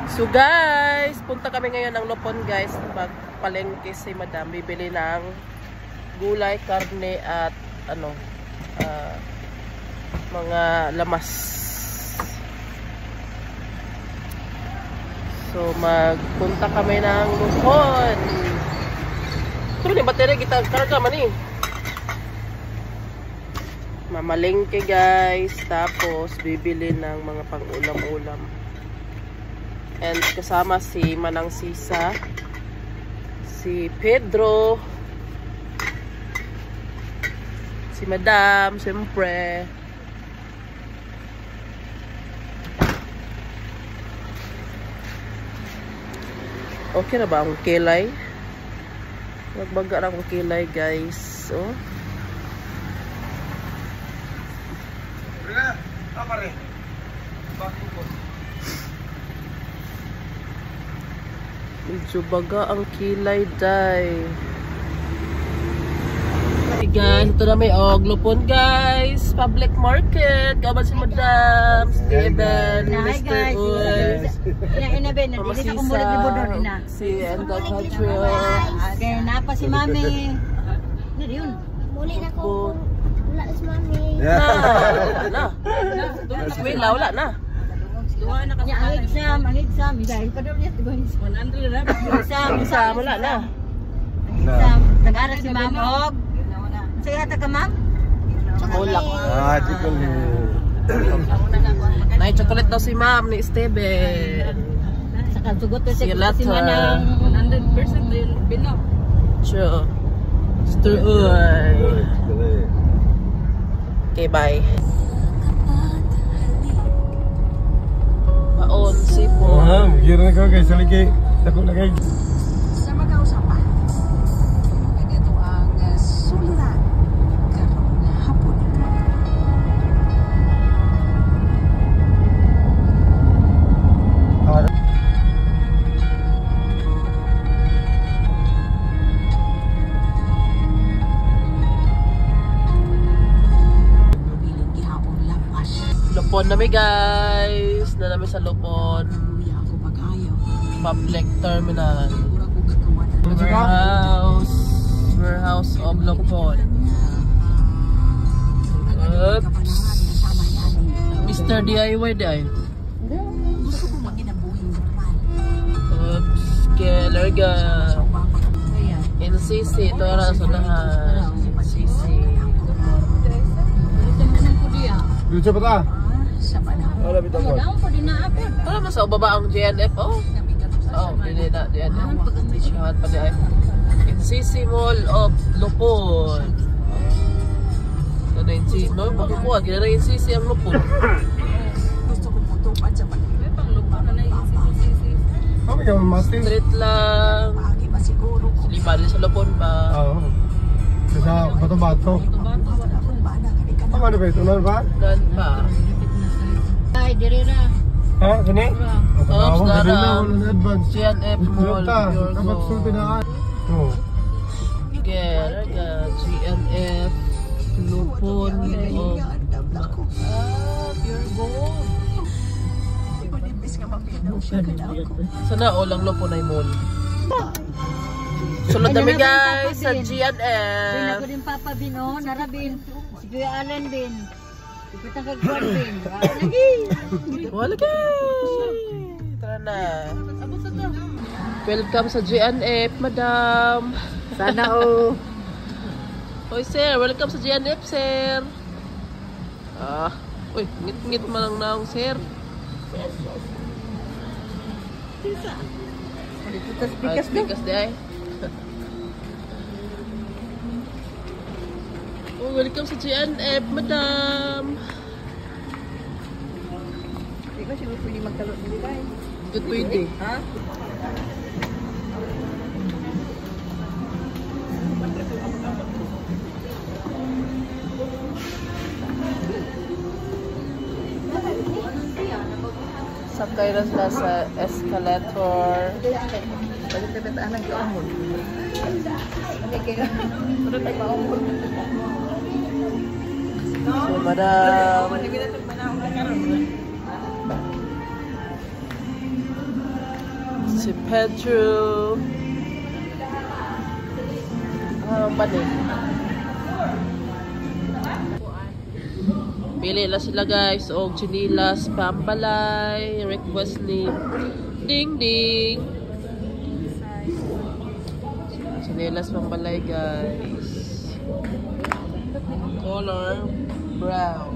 So guys, punta kami ngayon ng Lupon guys. Magpalengke si Madam. Bibili ng gulay, karne at ano, mga lamas. So magpunta kami ng Lupon. Ito ni battery kita karga man eh. Mamalengke guys. Tapos bibili ng mga pang-ulam-ulam. And kasama si Manang Sisa, si Pedro, si Madam, siyempre. Okay na ba ang kilay? Magbaga na akong kilay guys. Oh. Medyo baga ang kilay day. Hey guys, ito na may Lupon guys. Public market. Kaban si Madam, Steven, Mr. Uy. Mama Sisa, si Enda Chachio. Kaya napa si Mami. Ano yun? Muli na ko. Wala si Mami. Na. Wala na. Ang exam. Dahil pa daw niya, 100 na. Exam, wala na. Exam. Nag-aral si Ma'am Og. Sa'yo hata ka, Ma'am? Chocolate. Chocolate. May chocolate daw si Ma'am ni Steven. Saka sugot ko si Manang. 100% din bino. Sure. Mr. Uy. Okay, bye. Baon, sipo. Gira na ka guys, saliki. Dako na guys. Sa magkausapan, ito ang suliran karong hapon. Lupon na guys. Na namin sa Lupon. Public terminal. Warehouse of Lupon. Oops. Mr. DIY day. Oops. Kelarga. NCC. Ito na sa lahat. NCC. Dito pa ta? Wala bitaw ko. Wala ba sa baba ang GNF? Oh, hindi na GNF. Shahat pa di ay. NCC Mall of Lupon. Ano yung NCC? No, pagkukuha. Ginara yung NCC ang Lupon. Gusto ko putupan sa pag-ibig. Pang Lupon na NCC. Kami ka masting. Street lang. Pagi ba siguro ko? Lima din sa Lupon ba? Oo. Sa bato-bato. Ano ba ito? Ano ba? Gan pa. Ay, dirira. Ha? Gani? Oops, darang. GNF Mall. Dapat sulti na. Oo. Geraga. GNF Lupon of Pure Gold. Sana olang Lupon ay mall. Sunod kami guys sa GNF. Bin ako din Papa Bin, oh, narabin. Si Kuya Alan din. Ipitang kagkuhan din. Wala ka! Tara na. Welcome sa GNF, Madam. Sana oh. Hoy sir, welcome sa GNF, sir. Uy, ngit-ngit man lang na akong sir. Pikas di ay. Oh, welcome sa GNF, Madam. Hindi ko siya pwede magkalot din guys. Ito pwede. Ha? Sakay na sila sa escalator. Pagkitabitaan ng kaamon. So, Madam. Si Pedro. Banig. Pili na sila guys. O chinilas, pambalay, request ni ding ding. Chinilas, pambalay guys. Color brown.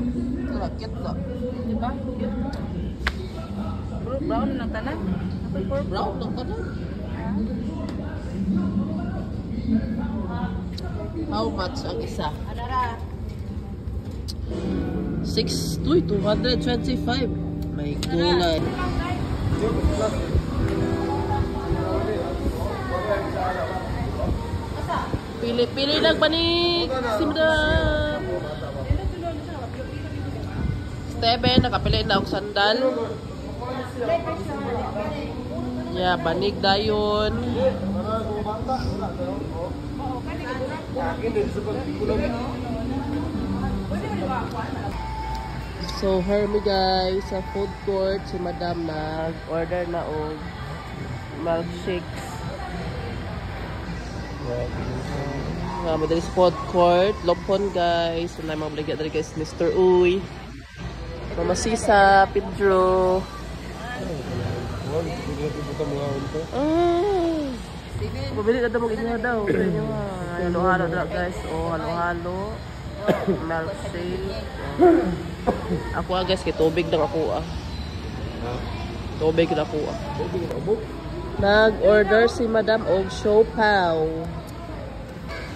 Cute na. Diba? Brown lang tanan. Brown lang tanan. How much ang isa? 225. May kulay. Pili-pili lang ba ni Madam? Steven, nakapili na ako sandal. Yeah, banig dayon. So, hermi guys, sa food court, si Madam nag-order na og milkshakes. Madali sa food court, Lompon guys. Wala mga baligya dali guys, Mr. Uy. Mama Sisa, Pedro. Pabili na daw mag-inya daw. Halo-halo daw guys. O, halo-halo. Milkshake. Ako guys, kay tubig lang ako Tubig lang ako Nag-order si Madam og siopaw.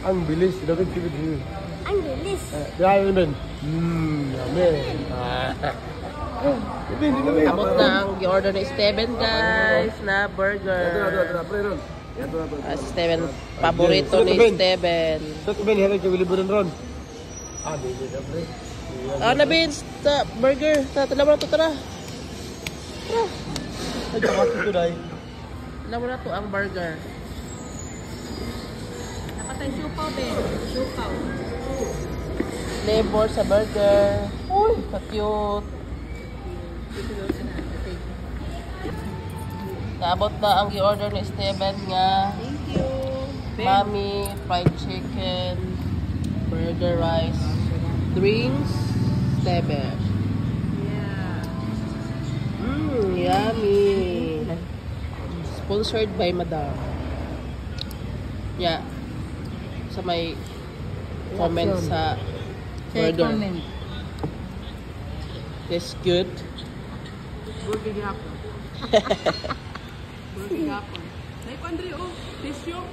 Ang bilis. Dapat kibig. Ang bilis. Dahil Ben. Amen. Abot na ang gi-order ni Steven guys na burger. Si Steven, paborito ni Steven. Sa Ben, hari ka biliburan ron. Bili na pre. Na Vince, sa burger. Tala mo na ito, tara. Ay, kakas ito dahil. Tala mo na ito ang burger. Nakatay siopaw din. Siopaw. Flavor sa burger. Uy, ka-cute. Naabot na ang i-order ni Steven nga. Thank you. Mami, fried chicken, burger rice, drinks, Steven. Yeah. Yummy. Sponsored by Madam. Yeah. Sa may comment sa burger. Tastes good. Burger gihapon. Burger gihapon. Nay ko Andre tissue.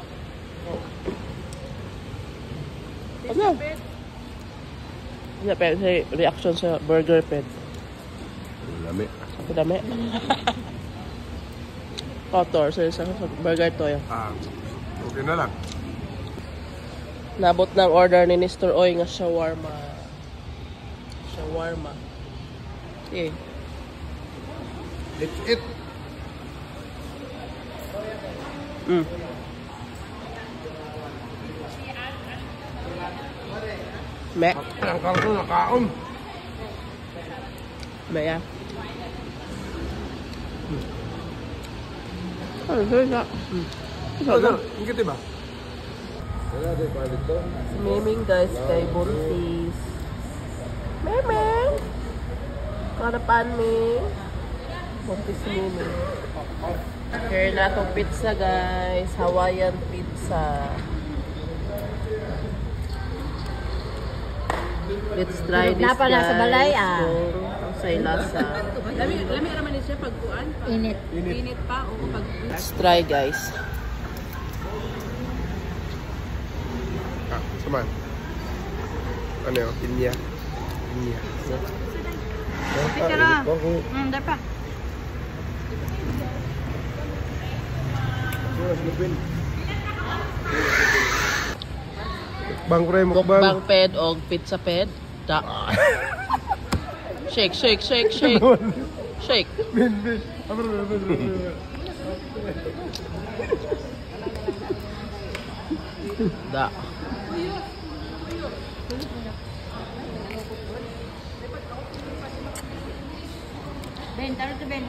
Ano? Ano pa sa reaction sa burger pet? Lami. Sa dami. Kotor sa burger to yun. Okay na lang. Nabot ng order ni Mr. Oy nga shawarma. Shawarma. Eh. Let's eat. Mẹ. Ang karto na kaon. Mẹ à. Sarap. Ano? Ingit ba? Wala din pa dito. Si Meming guys kay Buntis. Meming! Karapan mi. Buntis si Meming. Here na itong pizza guys. Hawaiian pizza. Let's try this Napa na sa balay, Kung sa'y lasa. Lami raman ni siya pagkuan. Init. Init pa o pag Let's try guys. Saman. Ano yun? Inya. Tara. Dapat. Bang pre mo Mukbang ped o pizza ped. Da. Shake. Shake. Ben. Da. Ben, taruh tu Ben.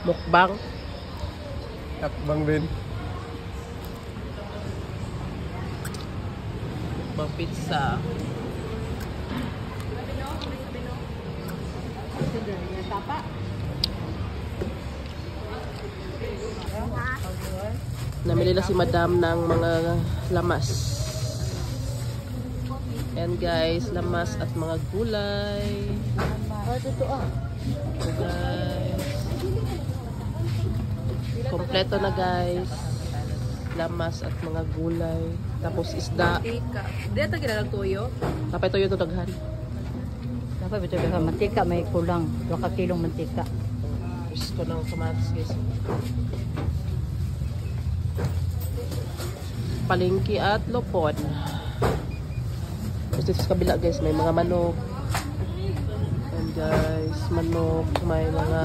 Mukbang. Takbang din. Mukbang pizza. Namili na si Madam ng mga lamas. Ayan guys, lamas at mga gulay. So guys, kompleto na guys. Lamas at mga gulay. Tapos isda. Di ata kinalang tuyo? Tapos ito yung tudaghan. Dapat betul betul mantika may kulang 2 kilong mantika. Gusto ng kamatis guys. Palengke at lopon. Tapos dito sa kabila guys, may mga manok. And guys, manok, may mga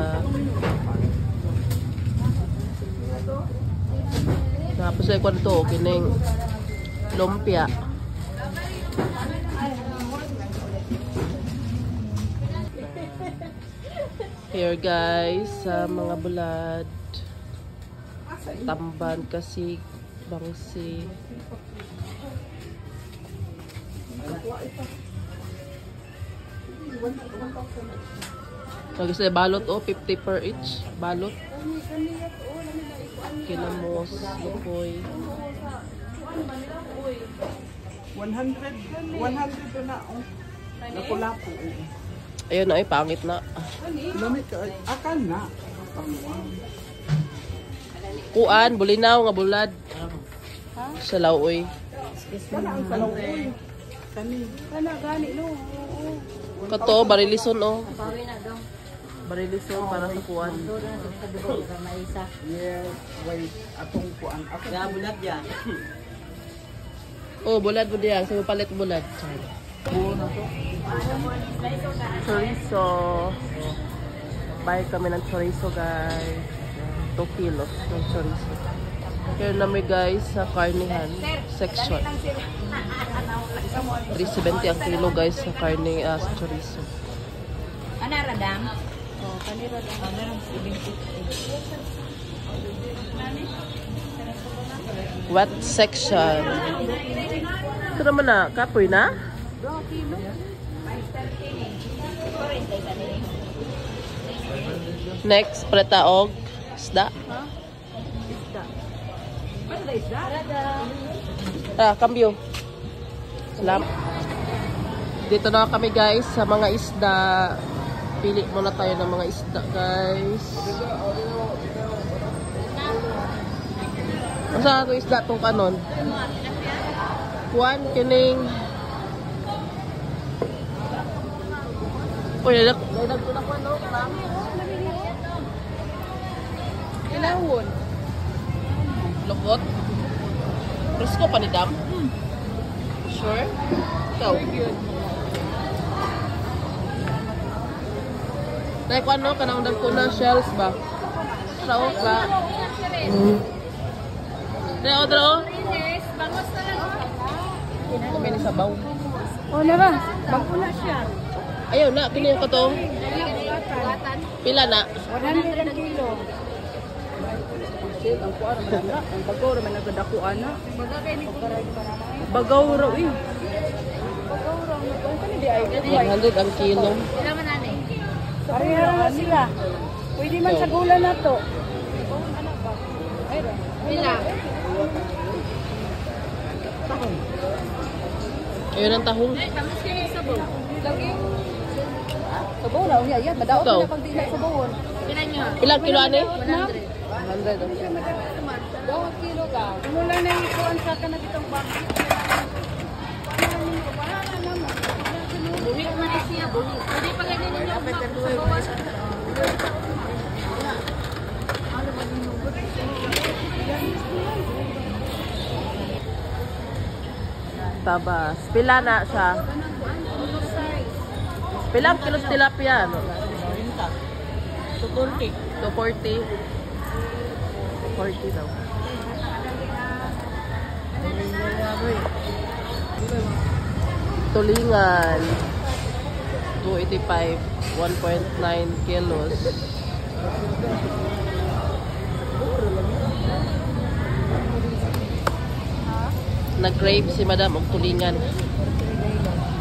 tapos ay kwanto, kining lumpia. Here guys, sa mga bulad. Tamban, kasig, bangsi. So guys, balot 50 per each. Balot. Kinamos, lupoy. 100 na. Nakulapo. Ayun na, pangit na. Lamit ka. Akan na. Kuan, bulinaw nga bulad. Sa laoy. Kana ang kalawoy. Kana gani no. Kato, barilison oh. Pawi na dong. Barilison para sa kuan. Yes, wait. Atong kuan. Ako na bulad ya. Oh, bulad mo diyan. Sa'yo palit bulad. Chorizo. Buy kami ng chorizo guys. 2 kilos ng chorizo. Here namin guys sa karnihan section. 370 ang kilo guys sa karne sa chorizo. Ano radam? Oh, kanira radam 70. Wet section. Ito naman na, kapoy na? 2 kilo. Next, pretaog. Isda. Isda. Cambio. Salam. Dito na kami guys sa mga isda. Pili muna tayo ng mga isda guys. Masa ito isda itong kanon? Kuan, kining. Uy, nailag ko na ko ano? Ilawon. Lukot? Presko pa ni Dam? Sure? Ikaw? Like ano, kanang ko na shells ba? Saok ba? Deo, deo? Kami ni sabaw. Oh, na ba? Bago na siya. Ayaw na, kini ko to. Pila na? 100 kilo. Ang kuan man na. Ang bagaw ra man nagdakuan na. Bagaw ra eh. Bagaw ra mo kani di ay. 100 ang kilo. Ilan man ani? Pareha na sila. Pwede man sa gula na to. Pila? Ayun ang tahong. Tamis kini sabaw. Lagi. Sabaw na unya yan. Madaot Ikaw? na pag di na sabawon. Pila niyo? Ilang kilo ani? 100. 100 ang kilo. 2 kilo ka. Mula na ikuan sa kana kitong bakit. Buhit man siya, buhit. Pwede pa ganyan ninyo. Sabawas. Tabas. Pila na siya. Pilang kilos tilapia? 240. 240. 240 daw. Tulingan. 285. 1.9 kilos. Nag-grave si madam og tulingan.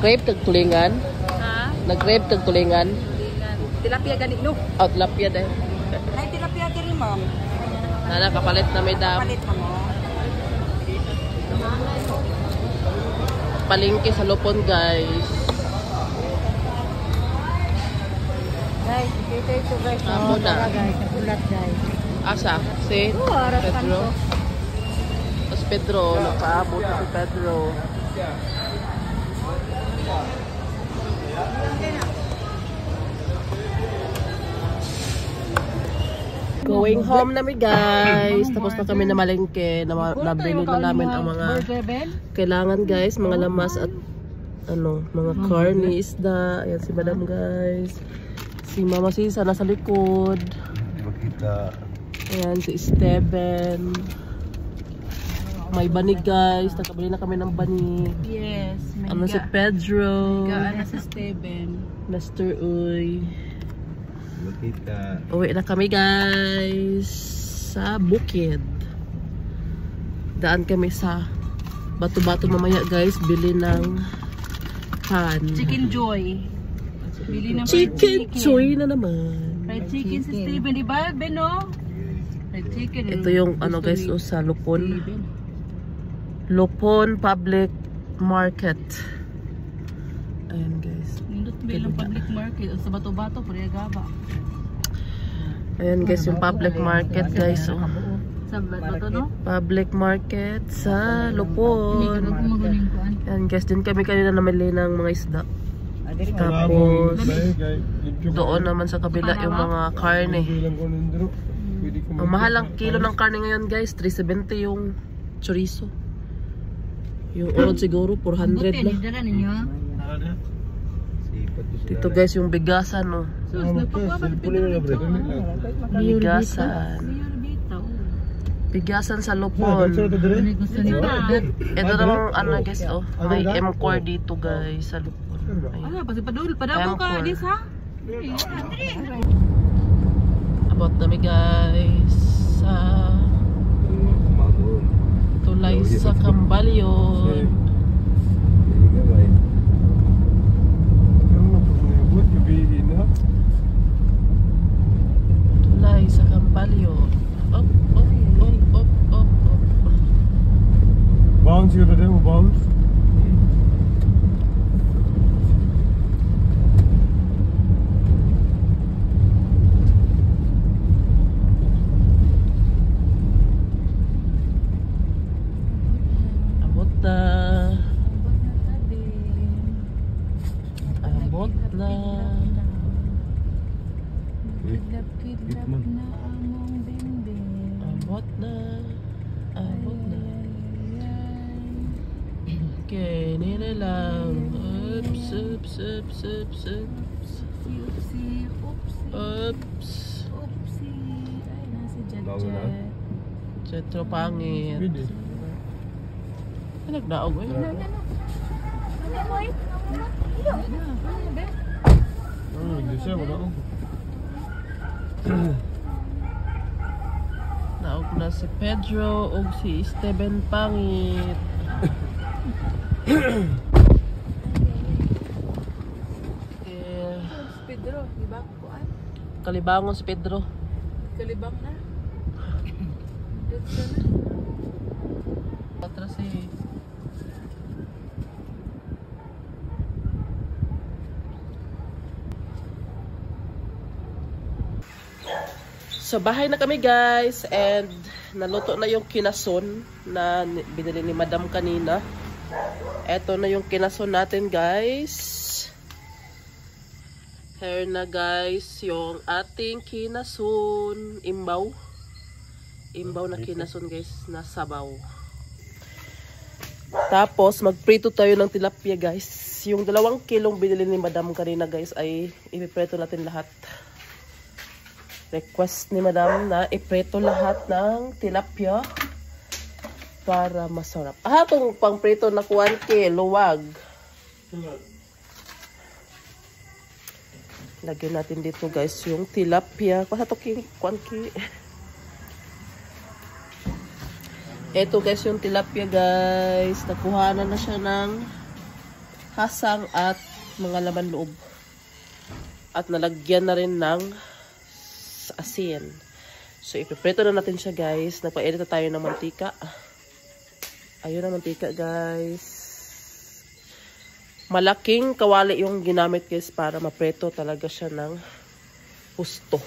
Grave tag tulingan? Ha? Nag-grave tag tulingan? Tilapia gani no. Oh, tilapia dahil. Ay, tilapia diri, ma'am. Nana, kapalit na madam. Palit ka mo. Palingki sa Lupon, guys. Guys, ito guys. Amo na. Guys, nagulat guys. Asa? Si Pedro. Tapos Pedro, nakaabot na si Pedro. Going home namin guys. Tapos na kami na malengke. Nabili na namin ang mga kailangan guys. Mga lamas at ano, mga carne, isda. Ayan si madam guys. Si Mama Sisa nasa likod. Ayan si Steven. May banig guys. Nakabili na kami ng banig. Yes. Ano si Pedro. Ano si Steven. Mr. Uy. Uwi na kami guys sa bukid. Daan kami sa Bato-Bato mamaya guys. Bili ng pan. Chicken Joy. Bili ng Chicken Joy na naman. Fried chicken si Steven. Di ba, Beno? Fried chicken. Ito yung ano guys sa Lupon. Lupon Public Market. Ayan guys. Nindot bilang public market. Sa Bato-Bato, Puriagaba. Ayan guys yung public market guys. Oh. Sa Bato, no? Public market sa Lupon. Ayan guys, din kami kanina namili ng mga isda. Tapos doon naman sa kabila yung mga karne. Ang mahal ang kilo ng karne ngayon guys, 370 yung chorizo. Yung urod siguro 400 na. Dito guys yung bigasan no. Bigasan. Bigasan sa Lupon. Ito namang ano guys oh, may M-core dito guys sa Lupon. Ano, pasi padul, padaw ka, dis ha? About kami guys sa tulay sa Cambalyon. Tulay sa Cambalyon. Op, op, op, op, op, op. Bounce yun na din, bounce. Abot na. Abot na. Kidlap na among bimbi. Abot na. Abot na. Okay, nila lang. Oops, oops, oops, oops, oops. Upsi, Oops. upsi. Ay, nasi Bago na? Jet. Jetro pangit. Pwede. Ay, nagdaog eh. Hindi siya, wala ako. Naog na si Pedro o si Steven pangit. Pedro, di ba kuan? Kalibangon si Pedro. Kalibang na. Patra si So bahay na kami guys and naluto na yung kinason na binili ni Madam kanina. Eto na yung kinason natin guys. Here na guys yung ating kinason. Imbaw. Imbaw na kinason guys na sabaw. Tapos magprito tayo ng tilapia guys. Yung 2 kilong binili ni Madam kanina guys ay ipiprito natin lahat. Request ni Madam na iprito lahat ng tilapia para masarap. Ah, itong pangprito na kuwanke, luwag. Lagyan natin dito guys yung tilapia. Kung sa ito kuwanke. Ito guys yung tilapia guys. Nakuhanan na siya ng hasang at mga laman loob. At nalagyan na rin ng asin. So ipiprito na natin siya guys. Nagpa-edit na tayo ng mantika. Ayun ang mantika guys. Malaking kawali yung ginamit guys para mapreto talaga siya ng husto.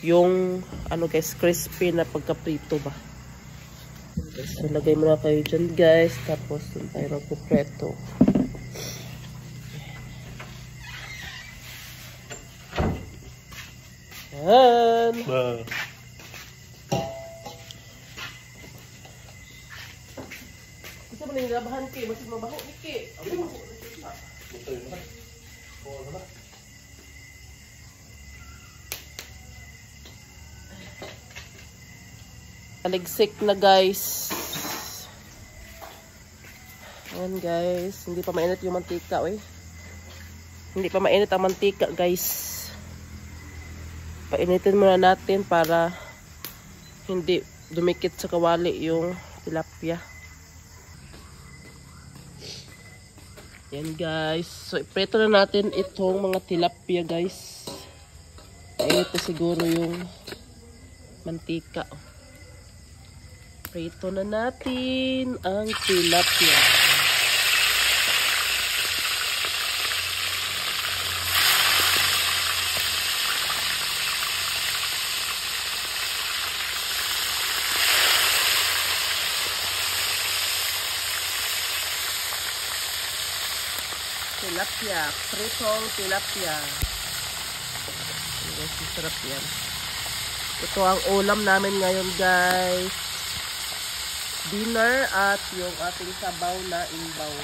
Yung ano guys, crispy na pagkaprito ba. So lagay mo na kayo dyan guys. Tapos dun tayo magpupreto. Yan. Gusto mo na yung labahan ki. Masig mabaho ni ki. Aligsik na guys. Ayan guys. Hindi pa mainit yung mantika. Hindi pa mainit ang mantika guys. Painitin muna natin para hindi dumikit sa kawali yung tilapia. Yan guys. So ipreto na natin itong mga tilapia guys. Ito siguro yung mantika. Prito na natin ang tilapia. Tilapia, pritong tilapia. Guys, sarap yan. Ito ang ulam namin ngayon guys. Dinner at yung ating sabaw na imbaw.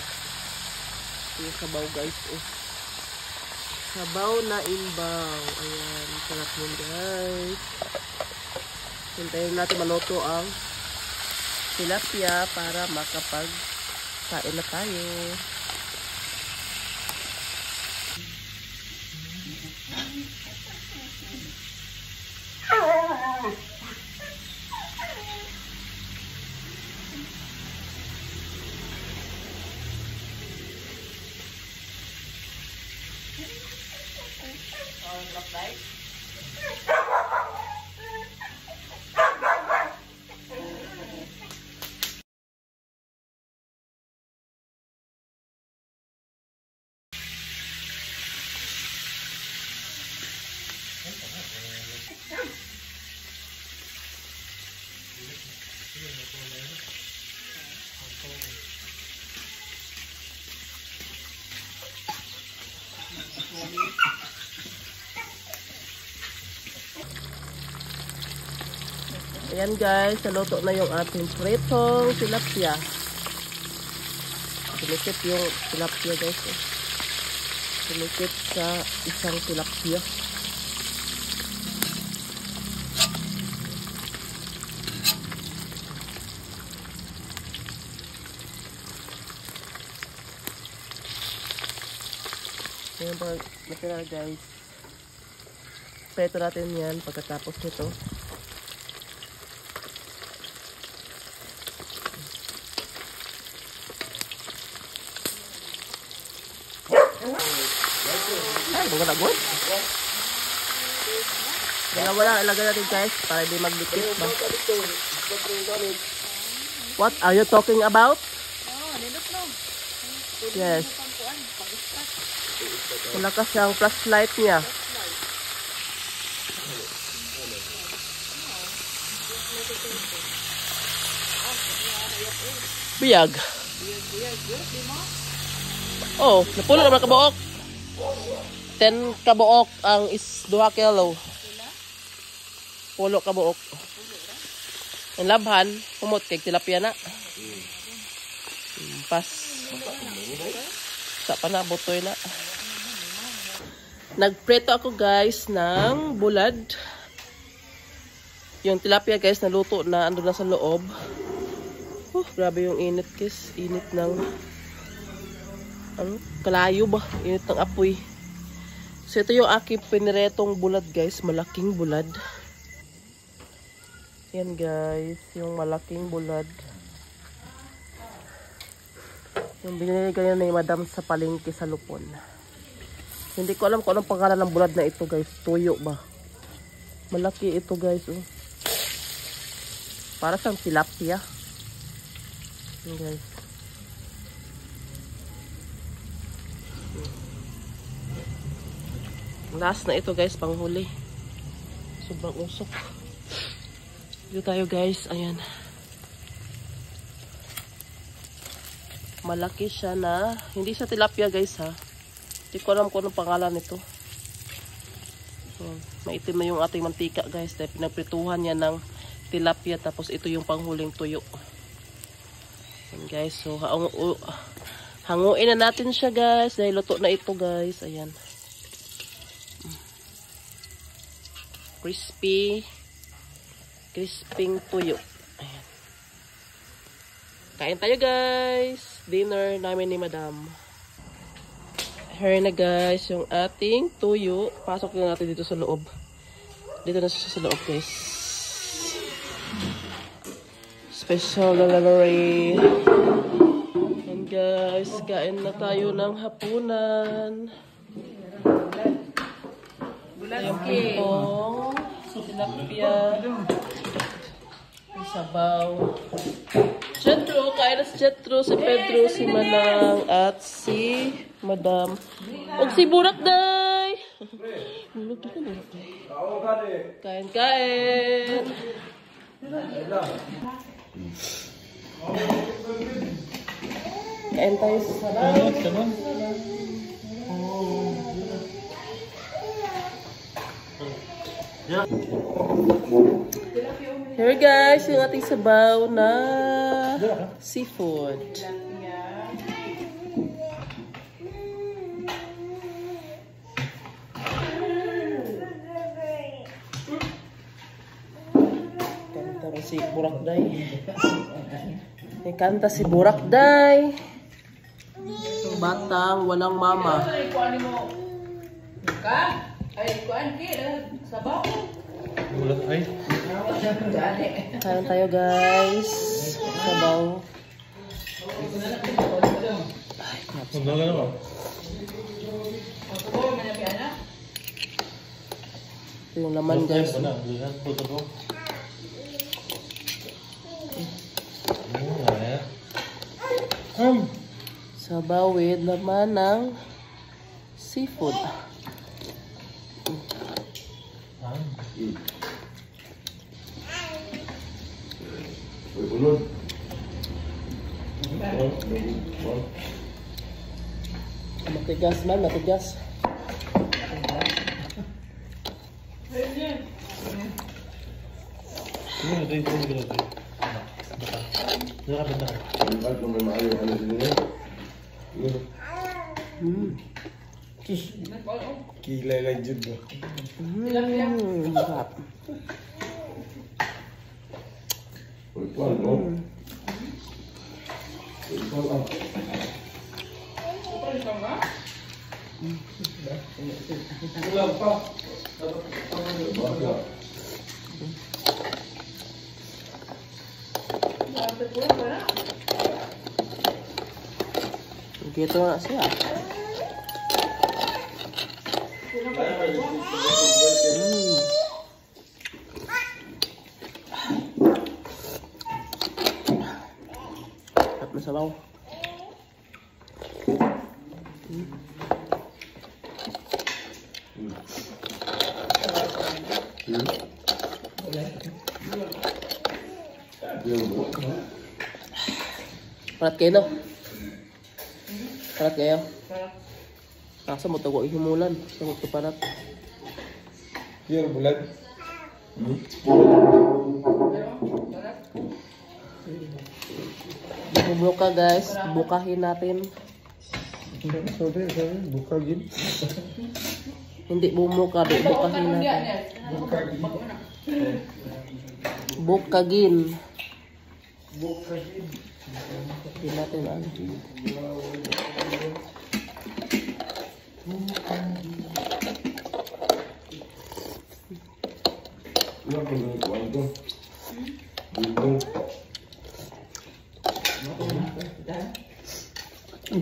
Yung sabaw guys. Sabaw na imbaw. Ayan, sarap yun guys. Hintayin natin maluto ang tilapia para makapag-kain na tayo. Ayan guys, naluto na yung ating pritong tilapia. Tulikit yung tilapia guys. Tulikit sa isang tilapia. Ayan pa, natira guys. Prito natin yan pagkatapos nito. Wala good. Wala, ilagay natin guys para hindi magdikit ba. What are you talking about? Yes. Malakas ang flashlight niya. Biyag. Oh, napuno naman kabuok. 10 kabuok ang is 2 kilo. Pulo kabuok. Ang labhan, kumot kay tilapia na. Pas. Sa pa na, butoy na. Nagpreto ako guys ng bulad. Yung tilapia guys, naluto na, ando na sa loob. Grabe yung init guys. Init ng kalayo ba? Init ng apoy. So ito yung aking piniretong bulad guys. Malaking bulad. Yan guys, yung malaking bulad. Yung binili kayo ni Madam sa palengke sa Lupon. Hindi ko alam kung anong pangalan ng bulad na ito guys. Tuyo ba? Malaki ito guys. Oh. Para siyang tilapia. Yan guys. Last na ito guys, panghuli. Sobrang usok. Dito tayo guys, ayan. Malaki siya na, hindi siya tilapia guys ha. Hindi ko alam kung anong pangalan nito. Maitim na yung ating mantika guys. Dahil pinagprituhan niya ng tilapia. Tapos ito yung panghuling tuyo. Ayan guys, so hanguin na natin siya guys. Dahil luto na ito guys, ayan. Crisping tuyo. Ayan. Kain tayo guys. Dinner namin ni Madam. Here na guys yung ating tuyo. Pasok na natin dito sa loob. Dito na siya sa loob guys. Special delivery. And guys, kain na tayo ng hapunan. Yung pintong, tilapia, sabaw. Jetro, kain na si Jetro, si Pedro, si Manang, at si Madam. O si Burak Day! Kain. Kain tayo sa sabaw. Here guys, yung ating sabaw na seafood. Kanta si Burak Day. Kanta si Burak Day. Batang walang mama. Kain tayo guys. Sabaw. Ito yung laman guys. Sabaw with laman ng seafood. Matigas man, matigas. Kilay lang dyan ba? Sarap. Gitu na siya. At masabaw. Parat kayo no? Parat kayo? Nasa mo tago ihimulan. Tago ito parat. Here, bulag. Buka guys. Bukahin natin. Sorry, bukagin. Hindi bumuka. Bukahin natin. Bukagin. Bukagin natin ano.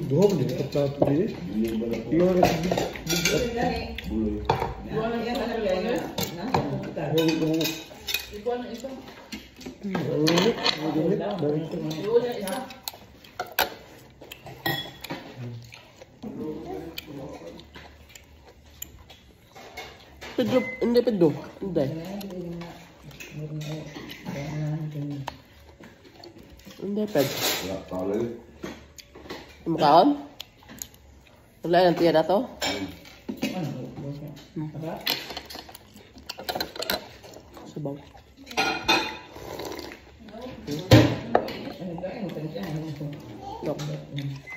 Buhok ni kapta pili. Iyo na Pedro, hindi Pedro. Hindi. Hindi Pedro. Makaon? Wala yung tiya na to? Sabaw. Stop.